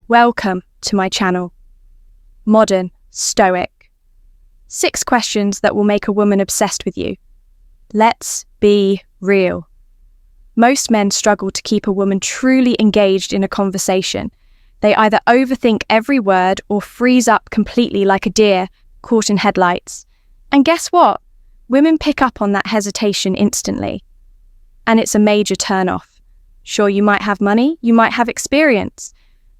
Welcome to my channel, Modern Stoic. 6 questions that will make a woman obsessed with you. Let's be real. Most men struggle to keep a woman truly engaged in a conversation. They either overthink every word or freeze up completely like a deer caught in headlights. And guess what? Women pick up on that hesitation instantly. And it's a major turn-off. Sure, you might have money, you might have experience,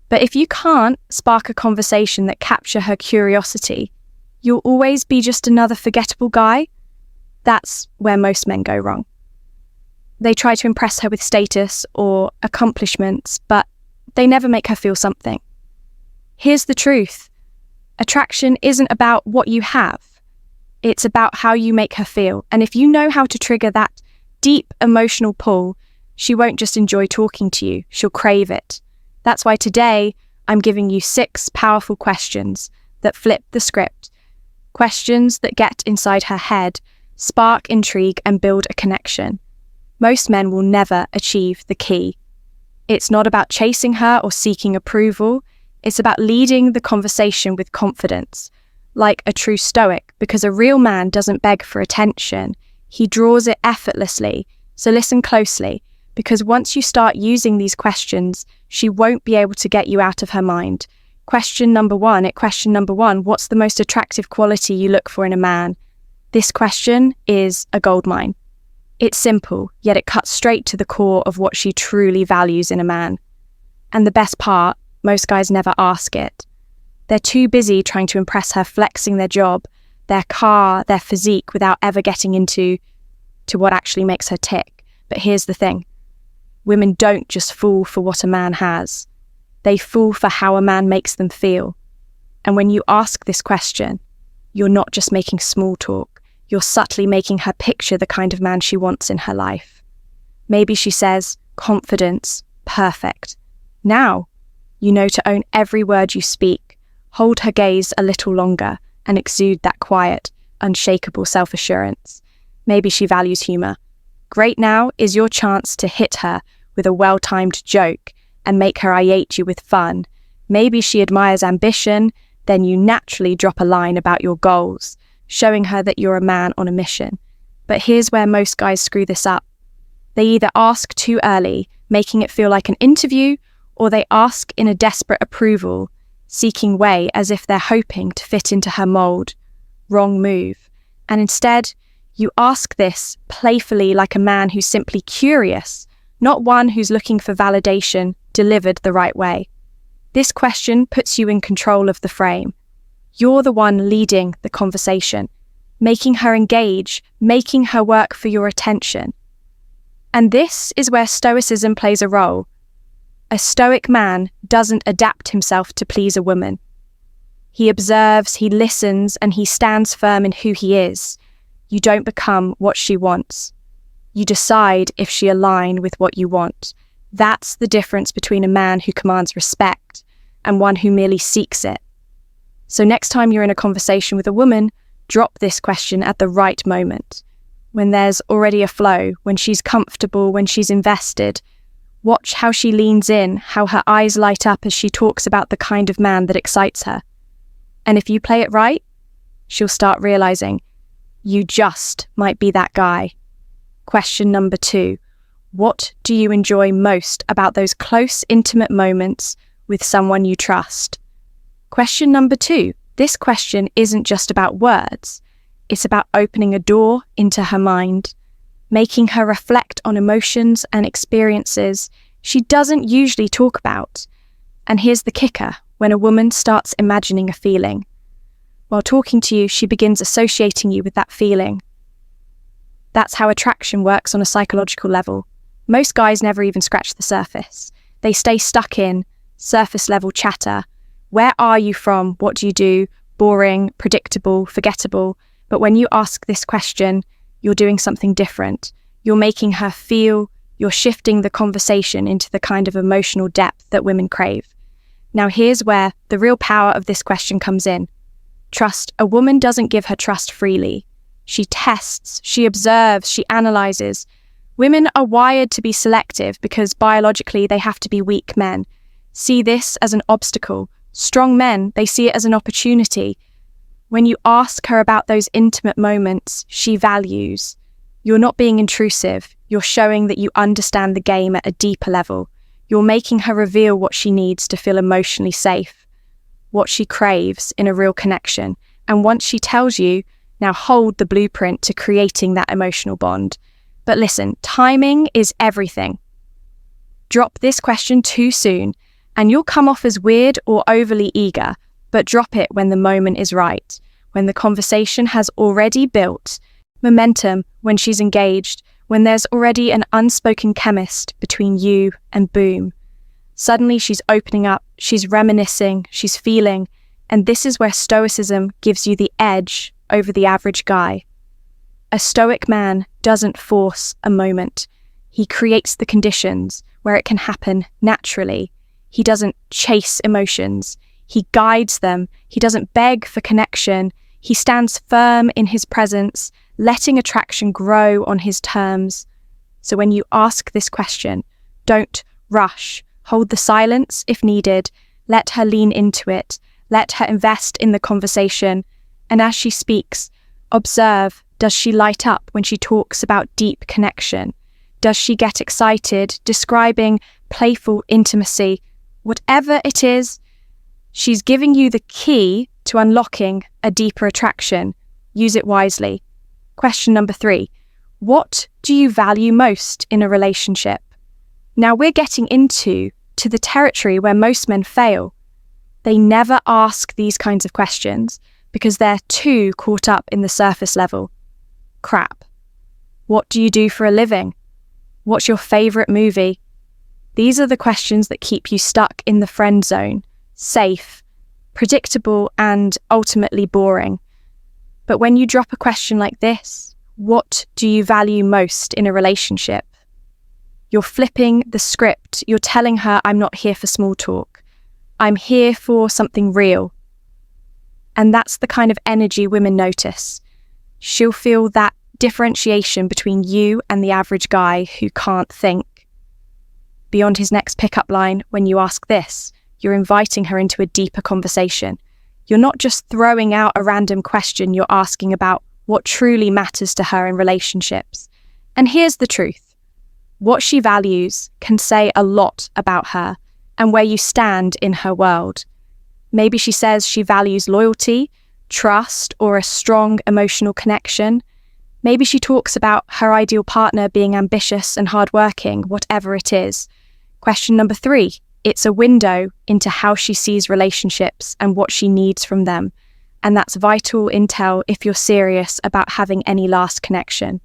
but if you can't spark a conversation that captures her curiosity, you'll always be just another forgettable guy. That's where most men go wrong. They try to impress her with status or accomplishments, but they never make her feel something. Here's the truth. Attraction isn't about what you have. It's about how you make her feel. And if you know how to trigger that deep emotional pull, she won't just enjoy talking to you, she'll crave it. That's why today I'm giving you 6 powerful questions that flip the script. Questions that get inside her head, spark intrigue and build a connection. Most men will never achieve the key. It's not about chasing her or seeking approval. It's about leading the conversation with confidence, like a true Stoic, because a real man doesn't beg for attention. He draws it effortlessly. So listen closely, because once you start using these questions, she won't be able to get you out of her mind. Question number one, what's the most attractive quality you look for in a man? This question is a goldmine. It's simple, yet it cuts straight to the core of what she truly values in a man. And the best part, most guys never ask it. They're too busy trying to impress her, flexing their job, their car, their physique, without ever getting into what actually makes her tick. But here's the thing. Women don't just fall for what a man has. They fall for how a man makes them feel. And when you ask this question, you're not just making small talk. You're subtly making her picture the kind of man she wants in her life. Maybe she says, confidence, perfect. Now, you know to own every word you speak, hold her gaze a little longer, and exude that quiet, unshakable self-assurance. Maybe she values humor. Great now is your chance to hit her with a well-timed joke and make her irate you with fun. Maybe she admires ambition, then you naturally drop a line about your goals, showing her that you're a man on a mission. But here's where most guys screw this up. They either ask too early, making it feel like an interview, or they ask in a desperate approval, seeking way as if they're hoping to fit into her mold. Wrong move. And instead, you ask this playfully like a man who's simply curious, not one who's looking for validation delivered the right way. This question puts you in control of the frame. You're the one leading the conversation, making her engage, making her work for your attention. And this is where Stoicism plays a role. A Stoic man doesn't adapt himself to please a woman. He observes, he listens, and he stands firm in who he is. You don't become what she wants. You decide if she aligns with what you want. That's the difference between a man who commands respect and one who merely seeks it. So next time you're in a conversation with a woman, drop this question at the right moment. When there's already a flow, when she's comfortable, when she's invested. Watch how she leans in, how her eyes light up as she talks about the kind of man that excites her. And if you play it right, she'll start realizing you just might be that guy. Question number 2. What do you enjoy most about those close, intimate moments with someone you trust? Question number 2. This question isn't just about words. It's about opening a door into her mind, making her reflect on emotions and experiences she doesn't usually talk about. And here's the kicker, when a woman starts imagining a feeling. While talking to you, she begins associating you with that feeling. That's how attraction works on a psychological level. Most guys never even scratch the surface. They stay stuck in surface-level chatter. Where are you from? What do you do? Boring, predictable, forgettable. But when you ask this question, you're doing something different. You're making her feel, you're shifting the conversation into the kind of emotional depth that women crave. Now here's where the real power of this question comes in. Trust. A woman doesn't give her trust freely. She tests, she observes, she analyzes. Women are wired to be selective because biologically they have to be weak men. see this as an obstacle. Strong men, they see it as an opportunity. When you ask her about those intimate moments she values, you're not being intrusive. You're showing that you understand the game at a deeper level. You're making her reveal what she needs to feel emotionally safe, what she craves in a real connection. And once she tells you, now hold the blueprint to creating that emotional bond. But listen, timing is everything. Drop this question too soon, and you'll come off as weird or overly eager, but drop it when the moment is right, when the conversation has already built momentum, when she's engaged, when there's already an unspoken chemist between you and boom. Suddenly she's opening up, she's reminiscing, she's feeling, and this is where Stoicism gives you the edge over the average guy. A Stoic man doesn't force a moment. He creates the conditions where it can happen naturally. He doesn't chase emotions. He guides them. He doesn't beg for connection. He stands firm in his presence, letting attraction grow on his terms. So when you ask this question, don't rush. Hold the silence if needed. Let her lean into it. Let her invest in the conversation. And as she speaks, observe, does she light up when she talks about deep connection? Does she get excited, describing playful intimacy? Whatever it is, she's giving you the key to unlocking a deeper attraction. Use it wisely. Question number 3. What do you value most in a relationship? Now we're getting into the territory where most men fail. They never ask these kinds of questions because they're too caught up in the surface level. Crap. What do you do for a living? What's your favorite movie? These are the questions that keep you stuck in the friend zone, safe, predictable, and ultimately boring. But when you drop a question like this, what do you value most in a relationship? You're flipping the script. You're telling her, I'm not here for small talk. I'm here for something real. And that's the kind of energy women notice. She'll feel that differentiation between you and the average guy who can't think. Beyond his next pickup line, when you ask this, you're inviting her into a deeper conversation. You're not just throwing out a random question, you're asking about what truly matters to her in relationships. And here's the truth. What she values can say a lot about her and where you stand in her world. Maybe she says she values loyalty, trust, or a strong emotional connection. Maybe she talks about her ideal partner being ambitious and hardworking, whatever it is. Question number 3, it's a window into how she sees relationships and what she needs from them. And that's vital intel if you're serious about having any last connection.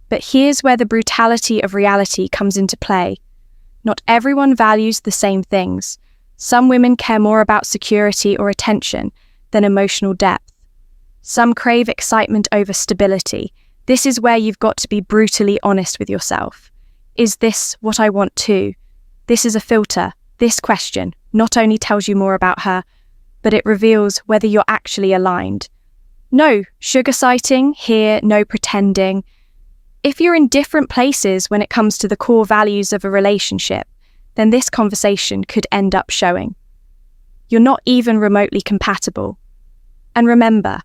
But here's where the brutality of reality comes into play. Not everyone values the same things. Some women care more about security or attention than emotional depth. Some crave excitement over stability. This is where you've got to be brutally honest with yourself. Is this what I want too? This is a filter. This question not only tells you more about her, but it reveals whether you're actually aligned. No sugar-sighting here, no pretending. If you're in different places when it comes to the core values of a relationship, then this conversation could end up showing you're not even remotely compatible. And remember,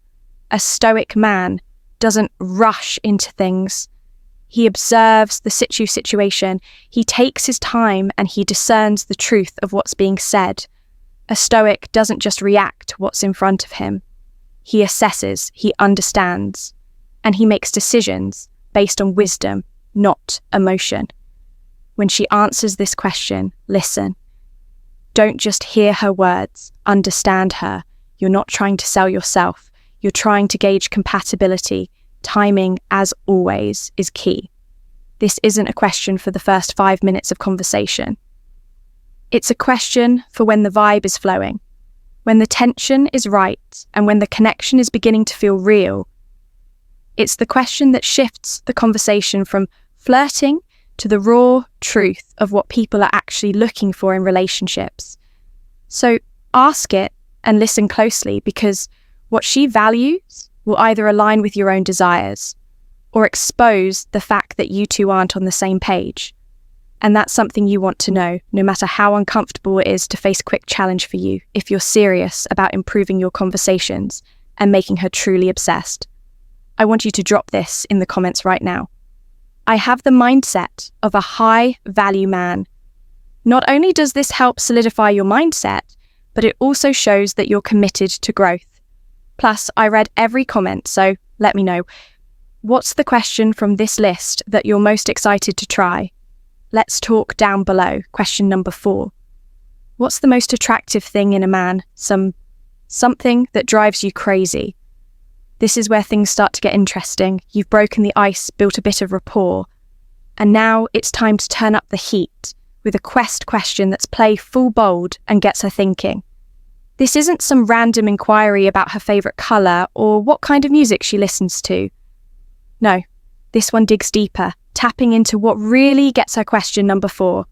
a Stoic man doesn't rush into things. He observes the situation, he takes his time, and he discerns the truth of what's being said. A Stoic doesn't just react to what's in front of him. He assesses, he understands, and he makes decisions based on wisdom, not emotion. When she answers this question, listen. Don't just hear her words, understand her. You're not trying to sell yourself. You're trying to gauge compatibility. Timing, as always, is key. This isn't a question for the first 5 minutes of conversation. It's a question for when the vibe is flowing, when the tension is right, and when the connection is beginning to feel real. It's the question that shifts the conversation from flirting to the raw truth of what people are actually looking for in relationships. So ask it and listen closely, because what she values will either align with your own desires or expose the fact that you two aren't on the same page. And that's something you want to know, no matter how uncomfortable it is to face a quick challenge for you, if you're serious about improving your conversations and making her truly obsessed. I want you to drop this in the comments right now. I have the mindset of a high-value man. Not only does this help solidify your mindset, but it also shows that you're committed to growth. Plus, I read every comment, so let me know. What's the question from this list that you're most excited to try? Let's talk down below. Question number 4. What's the most attractive thing in a man? Something that drives you crazy. This is where things start to get interesting. You've broken the ice, built a bit of rapport, and now it's time to turn up the heat with a question that's play full bold and gets her thinking. This isn't some random inquiry about her favourite colour or what kind of music she listens to. No, this one digs deeper, tapping into what really gets her question number 4.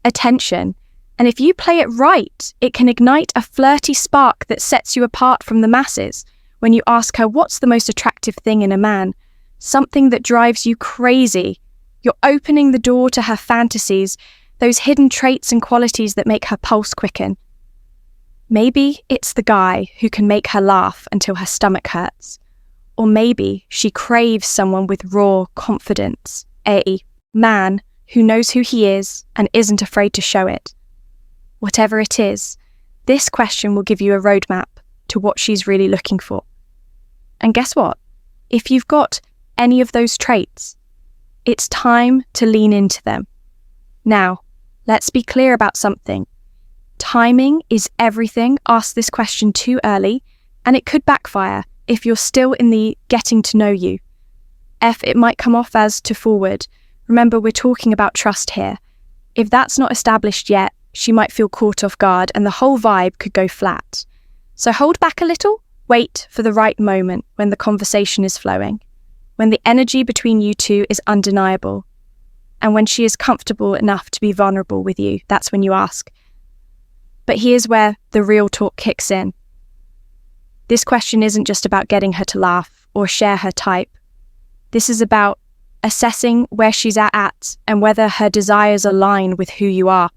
Attention. And if you play it right, it can ignite a flirty spark that sets you apart from the masses when you ask her what's the most attractive thing in a man, something that drives you crazy. You're opening the door to her fantasies, those hidden traits and qualities that make her pulse quicken. Maybe it's the guy who can make her laugh until her stomach hurts. Or maybe she craves someone with raw confidence, a man who knows who he is and isn't afraid to show it. Whatever it is, this question will give you a roadmap to what she's really looking for. And guess what? If you've got any of those traits, it's time to lean into them. Now, let's be clear about something. Timing is everything. Ask this question too early, and it could backfire if you're still in the getting to know you. It might come off as too forward. Remember, we're talking about trust here. If that's not established yet, she might feel caught off guard and the whole vibe could go flat. So hold back a little, wait for the right moment when the conversation is flowing, when the energy between you two is undeniable, and when she is comfortable enough to be vulnerable with you. That's when you ask. But here's where the real talk kicks in. This question isn't just about getting her to laugh or share her type. This is about assessing where she's at and whether her desires align with who you are.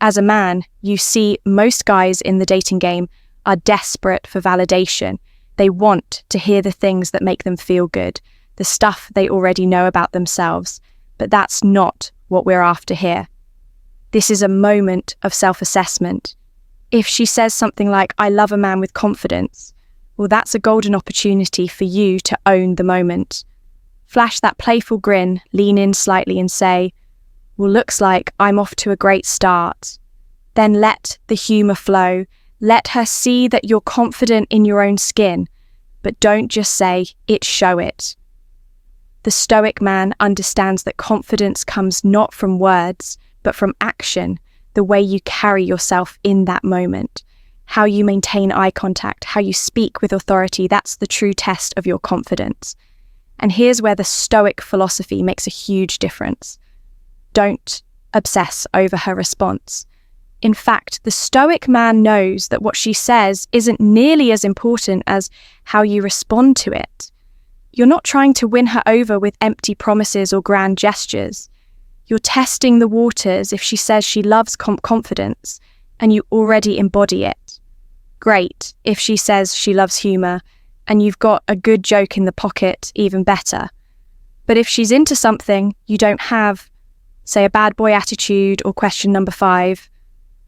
As a man, you see most guys in the dating game are desperate for validation. They want to hear the things that make them feel good, the stuff they already know about themselves. But that's not what we're after here. This is a moment of self-assessment. If she says something like, "I love a man with confidence," well, that's a golden opportunity for you to own the moment. Flash that playful grin, lean in slightly and say, "Well, looks like I'm off to a great start." Then let the humour flow. Let her see that you're confident in your own skin, but don't just say it, show it. The Stoic man understands that confidence comes not from words, but from action, the way you carry yourself in that moment, how you maintain eye contact, how you speak with authority. That's the true test of your confidence. And here's where the Stoic philosophy makes a huge difference. Don't obsess over her response. In fact, the Stoic man knows that what she says isn't nearly as important as how you respond to it. You're not trying to win her over with empty promises or grand gestures. You're testing the waters if she says she loves confidence and you already embody it. Great if she says she loves humour and you've got a good joke in the pocket, even better. But if she's into something you don't have, say a bad boy attitude, or question number 5,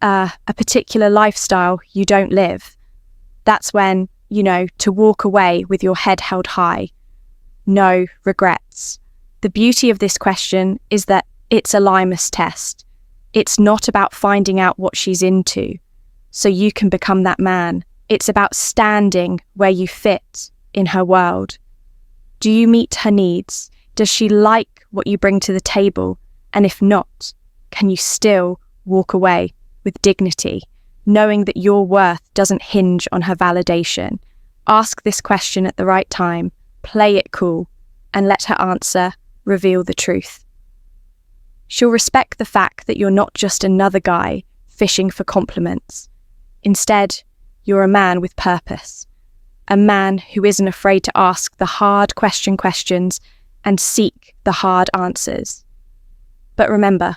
a particular lifestyle you don't live, that's when, to walk away with your head held high. No regrets. The beauty of this question is that it's a litmus test. It's not about finding out what she's into, so you can become that man. It's about standing where you fit in her world. Do you meet her needs? Does she like what you bring to the table? And if not, can you still walk away with dignity, knowing that your worth doesn't hinge on her validation? Ask this question at the right time, play it cool, and let her answer reveal the truth. She'll respect the fact that you're not just another guy fishing for compliments. Instead, you're a man with purpose, a man who isn't afraid to ask the hard questions and seek the hard answers. But remember,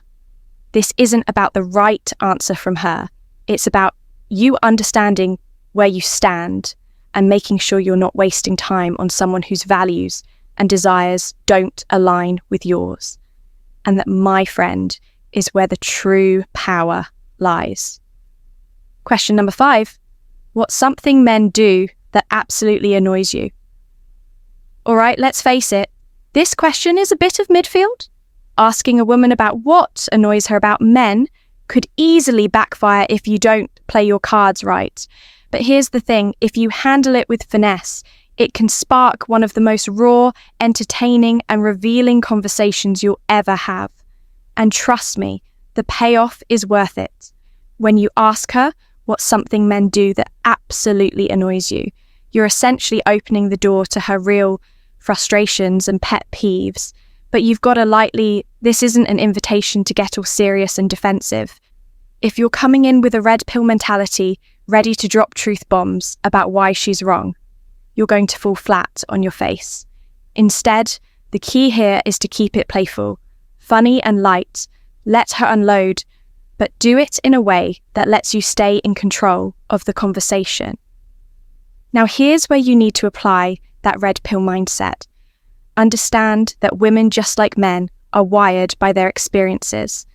this isn't about the right answer from her. It's about you understanding where you stand and making sure you're not wasting time on someone whose values and desires don't align with yours. And that, my friend, is where the true power lies. Question number 5. What's something men do that absolutely annoys you? All right, let's face it. This question is a bit of midfield. Asking a woman about what annoys her about men could easily backfire if you don't play your cards right. But here's the thing, if you handle it with finesse, it can spark one of the most raw, entertaining, and revealing conversations you'll ever have. And trust me, the payoff is worth it. When you ask her what's something men do that absolutely annoys you, you're essentially opening the door to her real frustrations and pet peeves. But you've got to this isn't an invitation to get all serious and defensive. If you're coming in with a red pill mentality, ready to drop truth bombs about why she's wrong, you're going to fall flat on your face. Instead, the key here is to keep it playful, funny and light. Let her unload, but do it in a way that lets you stay in control of the conversation. Now, here's where you need to apply that red pill mindset. Understand that women, just like men, are wired by their experiences.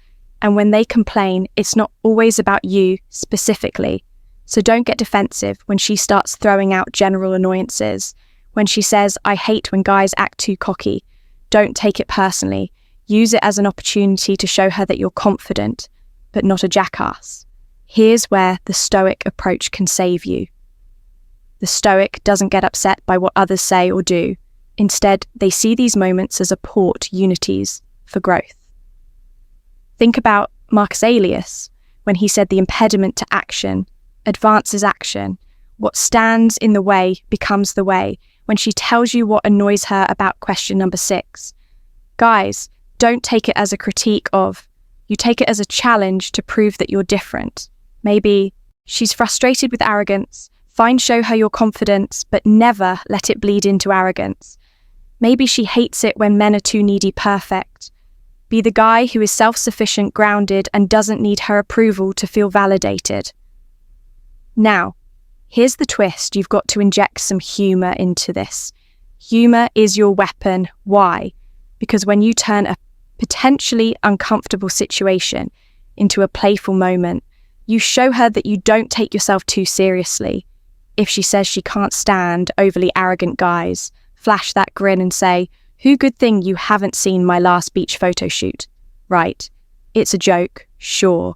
And when they complain, it's not always about you specifically. So don't get defensive when she starts throwing out general annoyances. When she says, "I hate when guys act too cocky," don't take it personally. Use it as an opportunity to show her that you're confident, but not a jackass. Here's where the Stoic approach can save you. The Stoic doesn't get upset by what others say or do. Instead, they see these moments as opportunities for growth. Think about Marcus Aurelius, when he said the impediment to action advances action. What stands in the way becomes the way. When she tells you what annoys her about question number 6, guys, don't take it as a critique you take it as a challenge to prove that you're different. Maybe she's frustrated with arrogance. Fine, show her your confidence, but never let it bleed into arrogance. Maybe she hates it when men are too needy perfect. Be the guy who is self-sufficient, grounded, and doesn't need her approval to feel validated. Now, here's the twist. You've got to inject some humor into this. Humor is your weapon. Why? Because when you turn a potentially uncomfortable situation into a playful moment, you show her that you don't take yourself too seriously. If she says she can't stand overly arrogant guys, flash that grin and say, "Who good thing you haven't seen my last beach photo shoot?" Right. It's a joke, sure,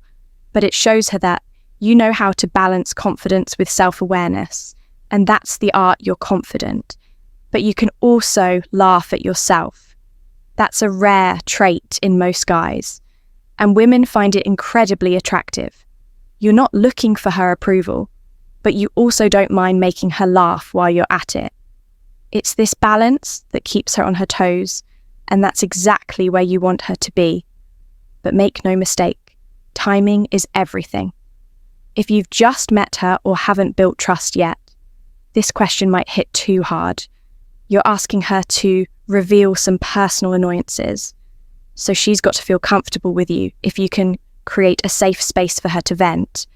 but it shows her that you know how to balance confidence with self-awareness, and that's the art. You're confident, but you can also laugh at yourself. That's a rare trait in most guys, and women find it incredibly attractive. You're not looking for her approval, but you also don't mind making her laugh while you're at it. It's this balance that keeps her on her toes, and that's exactly where you want her to be. But make no mistake, timing is everything. If you've just met her or haven't built trust yet, this question might hit too hard. You're asking her to reveal some personal annoyances, so she's got to feel comfortable with you. If you can create a safe space for her to vent,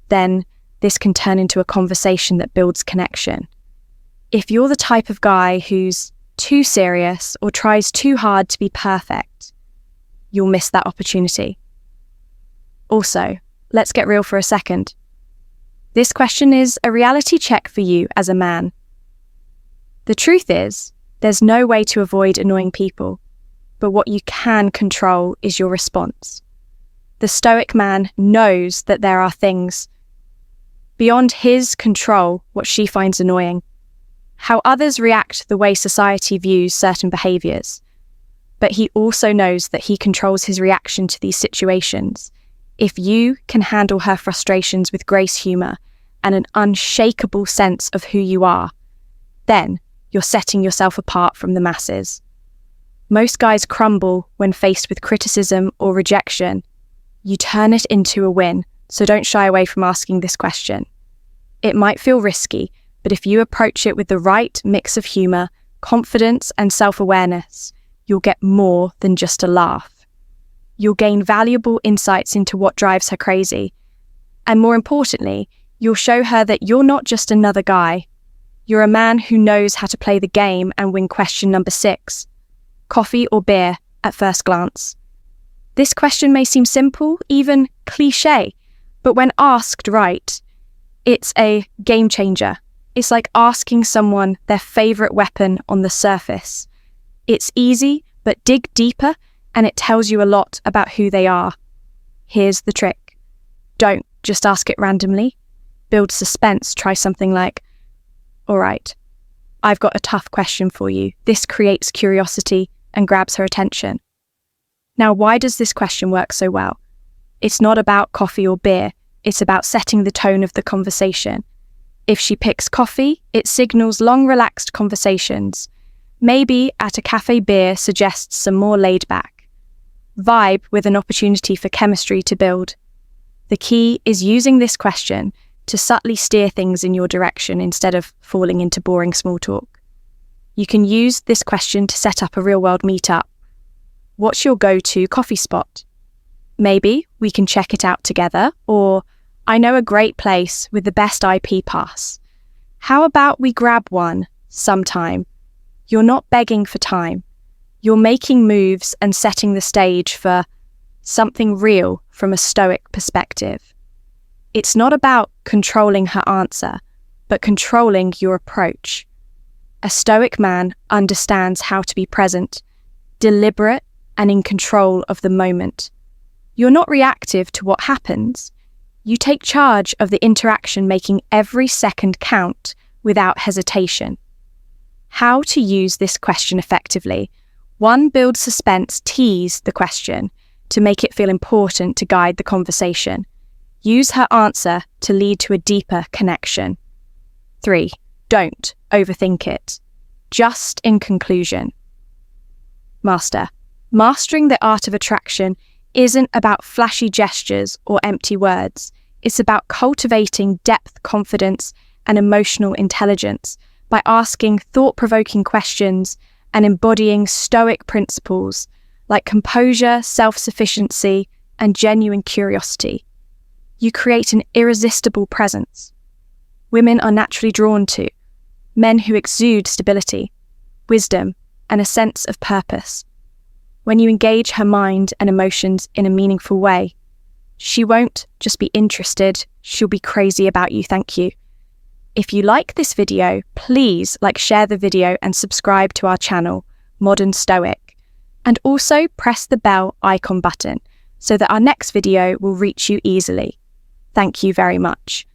then this can turn into a conversation that builds connection. If you're the type of guy who's too serious or tries too hard to be perfect, you'll miss that opportunity. Also, let's get real for a second. This question is a reality check for you as a man. The truth is, there's no way to avoid annoying people, but what you can control is your response. The Stoic man knows that there are things beyond his control what she finds annoying, how others react, the way society views certain behaviours. But he also knows that he controls his reaction to these situations. If you can handle her frustrations with grace, humour, and an unshakable sense of who you are, then you're setting yourself apart from the masses. Most guys crumble when faced with criticism or rejection. You turn it into a win, so don't shy away from asking this question. It might feel risky, but if you approach it with the right mix of humour, confidence, and self-awareness, you'll get more than just a laugh. you'll gain valuable insights into what drives her crazy. And more importantly, you'll show her that you're not just another guy. You're a man who knows how to play the game and win question number 6. Coffee or beer at first glance? This question may seem simple, even cliché, but when asked right, it's a game changer. It's like asking someone their favorite weapon on the surface. It's easy, but dig deeper, and it tells you a lot about who they are. Here's the trick. Don't just ask it randomly. Build suspense. Try something like, all right, I've got a tough question for you. This creates curiosity and grabs her attention. Now, why does this question work so well? It's not about coffee or beer. It's about setting the tone of the conversation. If she picks coffee, it signals long, relaxed conversations. Maybe at a cafe, beer suggests some more laid back vibe with an opportunity for chemistry to build. The key is using this question to subtly steer things in your direction instead of falling into boring small talk. You can use this question to set up a real-world meetup. What's your go-to coffee spot? Maybe we can check it out together, or I know a great place with the best IP pass. How about we grab one sometime? You're not begging for time. You're making moves and setting the stage for something real from a Stoic perspective. It's not about controlling her answer, but controlling your approach. A Stoic man understands how to be present, deliberate, and in control of the moment. You're not reactive to what happens. You take charge of the interaction, making every second count without hesitation. How to use this question effectively? 1. Build suspense, tease the question to make it feel important to guide the conversation. Use her answer to lead to a deeper connection. 3. Don't overthink it. Just in conclusion. Mastering the art of attraction isn't about flashy gestures or empty words. It's about cultivating depth, confidence, and emotional intelligence by asking thought-provoking questions and embodying Stoic principles like composure, self-sufficiency, and genuine curiosity. You create an irresistible presence. Women are naturally drawn to men who exude stability, wisdom, and a sense of purpose. When you engage her mind and emotions in a meaningful way, she won't just be interested, she'll be crazy about you. Thank you. If you like this video, please share the video and subscribe to our channel, Modern Stoic. And also press the bell icon button so that our next video will reach you easily. Thank you very much.